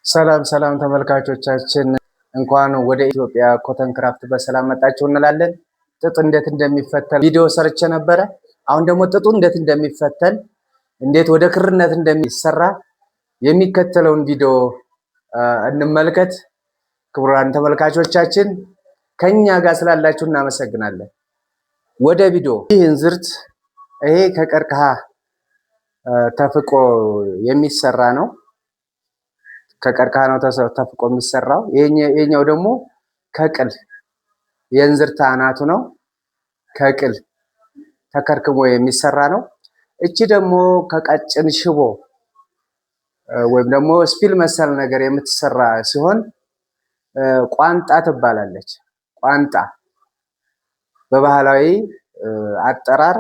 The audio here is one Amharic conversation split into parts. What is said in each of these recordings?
ሰላም ሰላም ተመልካቾቻችን እንኳን ወደ ኢትዮጵያ ኮተን ክራፍት በሰላም መጣችሁ እንላለን። ጥጥ እንዴት እንደሚፈተል ቪዲዮ ሰርቼ ነበረ። አሁን ደግሞ ጥጡ እንዴት እንደሚፈተል እንዴት ወደ ክርነት እንደሚሰራ የሚከተለውን ቪዲዮ እንመልከት። ክቡራን ተመልካቾቻችን ከኛ ጋር ስላላችሁ እናመሰግናለን። ወደ ቪዲዮ። ይህ እንዝርት ይሄ ከቀርከሃ ተፍቆ የሚሰራ ነው። ከቀርከሃ ነው ተፍቆ የሚሰራው። ይሄኛው ደግሞ ከቅል የእንዝርት አናቱ ነው። ከቅል ተከርክሞ የሚሰራ ነው። እቺ ደግሞ ከቀጭን ሽቦ ወይም ደግሞ ስፒል መሰል ነገር የምትሰራ ሲሆን ቋንጣ ትባላለች። ቋንጣ በባህላዊ አጠራር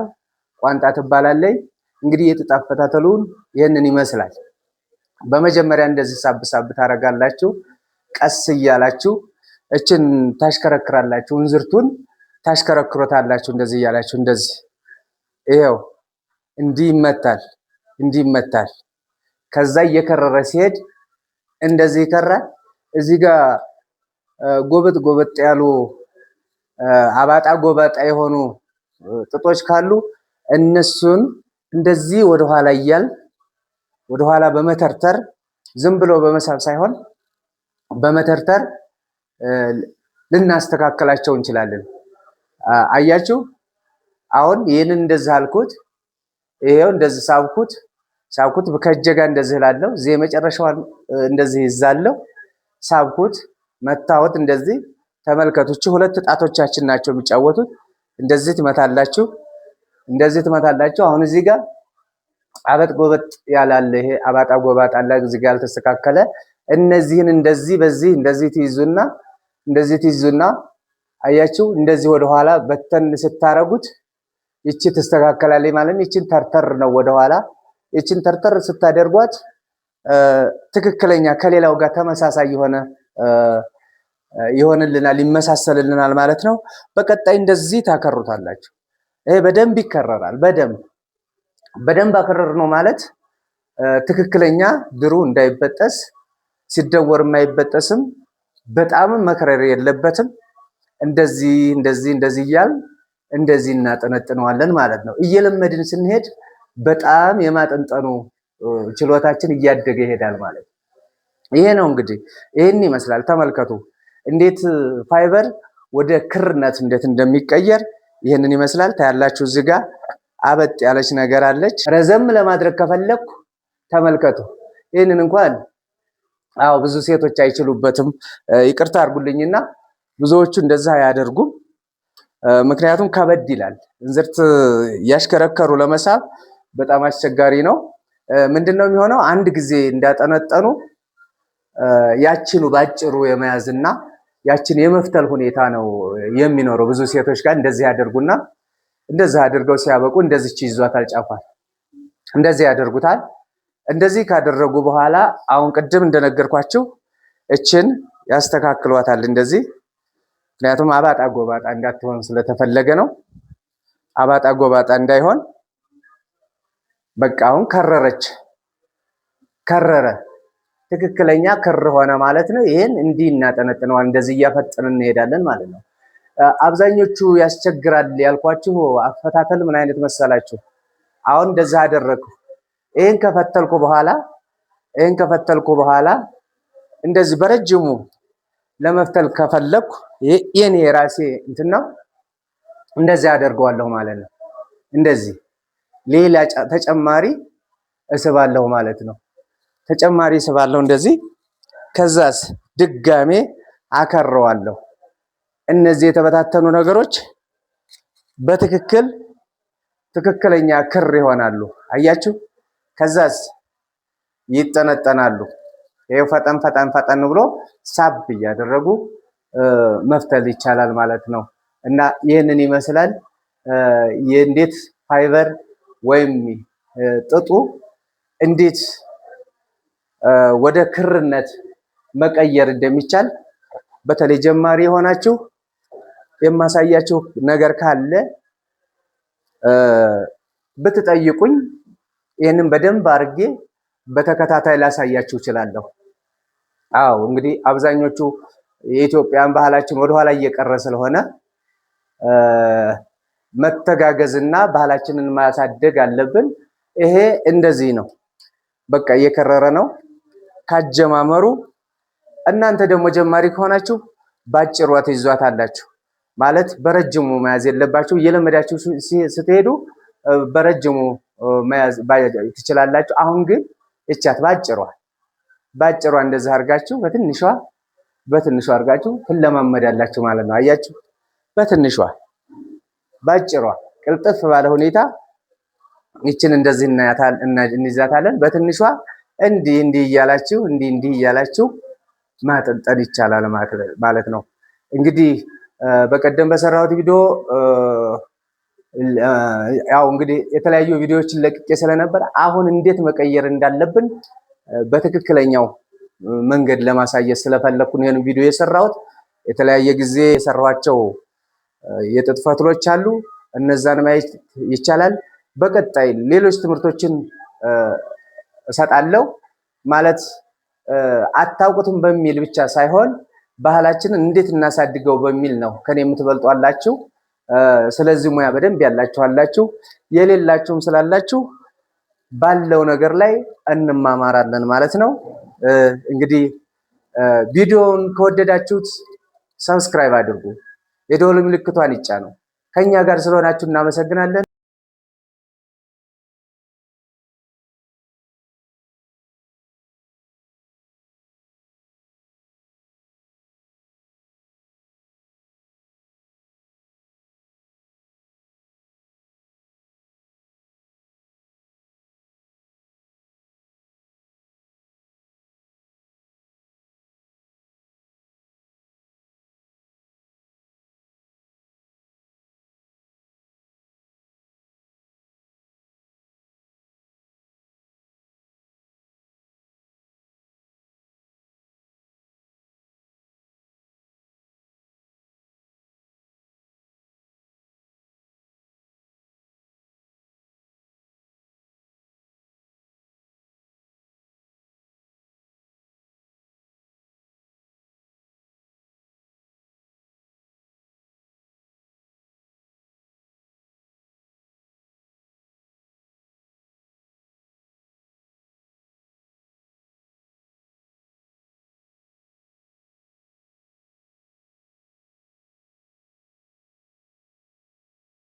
ቋንጣ ትባላለች። እንግዲህ የጥጥ አፈታተሉን ይህንን ይመስላል። በመጀመሪያ እንደዚህ ሳብ ሳብ ታረጋላችሁ። ቀስ እያላችሁ እችን ታሽከረክራላችሁ። እንዝርቱን ታሽከረክሮታላችሁ። እንደዚህ እያላችሁ እንደዚህ ይሄው እንዲህ ይመታል፣ እንዲህ ይመታል። ከዛ እየከረረ ሲሄድ እንደዚህ ይከራል። እዚህ ጋር ጎበጥ ጎበጥ ያሉ አባጣ ጎባጣ የሆኑ ጥጦች ካሉ እነሱን እንደዚህ ወደኋላ እያል ወደኋላ በመተርተር ዝም ብሎ በመሳብ ሳይሆን በመተርተር ልናስተካከላቸው እንችላለን። አያችሁ፣ አሁን ይህንን እንደዚህ አልኩት፣ ይሄው እንደዚህ ሳብኩት ከእጄ ጋር እንደዚህ እላለሁ። እዚህ የመጨረሻዋን እንደዚህ ይዛለሁ። ሳብኩት፣ መታወት። እንደዚህ ተመልከቱ። ሁለት ጣቶቻችን ናቸው የሚጫወቱት። እንደዚህ ትመታላችሁ፣ እንደዚህ ትመታላችሁ። አሁን እዚህ ጋር አበጥ ጎበጥ ያላለ ይሄ አባጣ ጎባጣ አለ እዚህ ጋር ያልተስተካከለ። እነዚህን እንደዚህ በዚህ እንደዚህ ትይዙና አያችሁ፣ እንደዚህ ወደኋላ በተን ስታረጉት ይቺ ትስተካከላለች ማለት ነው። ይቺን ተርተር ነው ወደኋላ። ይቺን ተርተር ስታደርጓት ትክክለኛ ከሌላው ጋር ተመሳሳይ ይሆንልናል፣ ይመሳሰልልናል ማለት ነው። በቀጣይ እንደዚህ ታከሩታላችሁ። ይሄ በደንብ ይከረራል። በደንብ አከረር ነው ማለት ትክክለኛ ድሩ እንዳይበጠስ፣ ሲደወር የማይበጠስም፣ በጣም መከረር የለበትም። እንደዚህ እያል እንደዚህ እናጠነጥነዋለን ማለት ነው። እየለመድን ስንሄድ በጣም የማጠንጠኑ ችሎታችን እያደገ ይሄዳል ማለት ነው። ይሄ ነው እንግዲህ ይሄን ይመስላል። ተመልከቱ እንዴት ፋይበር ወደ ክርነት እንዴት እንደሚቀየር ይሄንን ይመስላል። ታያላችሁ እዚህ ጋር አበጥ ያለች ነገር አለች። ረዘም ለማድረግ ከፈለኩ ተመልከቱ። ይሄንን እንኳን ብዙ ሴቶች አይችሉበትም፣ ይቅርታ አድርጉልኝና ብዙዎቹ እንደዛ አያደርጉም። ምክንያቱም ከበድ ይላል። እንዝርት ያሽከረከሩ ለመሳብ በጣም አስቸጋሪ ነው። ምንድነው የሚሆነው? አንድ ጊዜ እንዳጠነጠኑ ያችኑ ባጭሩ የመያዝና ያችን የመፍተል ሁኔታ ነው የሚኖረው። ብዙ ሴቶች ጋር እንደዚህ ያደርጉና እንደዚህ አድርገው ሲያበቁ እንደዚህ ይዟታል፣ ጫፏል እንደዚህ ያደርጉታል። እንደዚህ ካደረጉ በኋላ አሁን ቅድም እንደነገርኳችሁ እችን ያስተካክሏታል እንደዚህ። ምክንያቱም አባጣ ጎባጣ እንዳትሆን ስለተፈለገ ነው። አባጣ ጎባጣ እንዳይሆን በቃ አሁን ከረረ፣ ትክክለኛ ክር ሆነ ማለት ነው። ይሄን እንዲህ እናጠነጥነዋል። እንደዚህ እያፈጠንን እንሄዳለን ማለት ነው። አብዛኞቹ ያስቸግራል ያልኳችሁ አፈታተል ምን አይነት መሰላችሁ? አሁን እንደዛ አደረኩ። ይሄን ከፈተልኩ በኋላ እንደዚህ በረጅሙ ለመፍተል ከፈለኩ የኔ ራሴ እንትን ነው፣ እንደዚህ አደርገዋለሁ ማለት ነው። እንደዚህ ሌላ ተጨማሪ እስባለሁ ማለት ነው። ተጨማሪ እስባለሁ እንደዚህ። ከዛስ ድጋሜ አከረዋለሁ። እነዚህ የተበታተኑ ነገሮች ትክክለኛ ክር ይሆናሉ። አያችሁ። ከዛስ ይጠነጠናሉ። ይሄው ፈጠን ብሎ ሳብ እያደረጉ መፍተል ይቻላል ማለት ነው። እና ይህንን ይመስላል የእንዴት ፋይበር ወይም ጥጡ እንዴት ወደ ክርነት መቀየር እንደሚቻል በተለይ ጀማሪ የሆናችሁ የማሳያችሁ ነገር ካለ ብትጠይቁኝ ይህንን በደንብ አድርጌ በተከታታይ ላሳያችሁ እችላለሁ። አዎ እንግዲህ አብዛኞቹ የኢትዮጵያን ባህላችን ወደኋላ እየቀረ ስለሆነ መተጋገዝና ባህላችንን ማሳደግ አለብን። ይሄ እንደዚህ ነው። በቃ እየከረረ ነው ካጀማመሩ። እናንተ ደግሞ ጀማሪ ከሆናችሁ ባጭሯ ትይዟታላችሁ ማለት በረጅሙ መያዝ የለባችሁ። እየለመዳችሁ ስትሄዱ በረጅሙ መያዝ ትችላላችሁ። አሁን ግን እቻት ባጭሯ እንደዚህ አድርጋችሁ በትንሿ አድርጋችሁ ትለማመዳላችሁ ማለት ነው። አያችሁ፣ በትንሿ ባጭሯ ቅልጥፍ ባለ ሁኔታ ይችን እንደዚህ እንይዛታለን። በትንሿ እንዲህ እያላችሁ ማጠንጠን ይቻላል ማለት ነው። እንግዲህ በቀደም በሰራሁት ቪዲዮ ያው እንግዲህ የተለያዩ ቪዲዮዎችን ለቅቄ ስለነበር አሁን እንዴት መቀየር እንዳለብን በትክክለኛው መንገድ ለማሳየት ስለፈለኩ ነው ይሄን ቪዲዮ የሰራሁት። የተለያየ ጊዜ የሰራኋቸው የጥጥ ፈትሎች አሉ፣ እነዛን ማየት ይቻላል። በቀጣይ ሌሎች ትምህርቶችን እሰጣለሁ ማለት አታውቁትም በሚል ብቻ ሳይሆን ባህላችንን እንዴት እናሳድገው በሚል ነው። ከኔ የምትበልጡ አላችሁ፣ ስለዚህ ሙያ በደንብ ያላችሁ አላችሁ፣ የሌላችሁም ስላላችሁ ባለው ነገር ላይ እንማማራለን ማለት ነው። እንግዲህ ቪዲዮውን ከወደዳችሁት ሰብስክራይብ አድርጉ፣ የደወል ምልክቷን ይጫኑ። ከኛ ጋር ስለሆናችሁ እናመሰግናለን።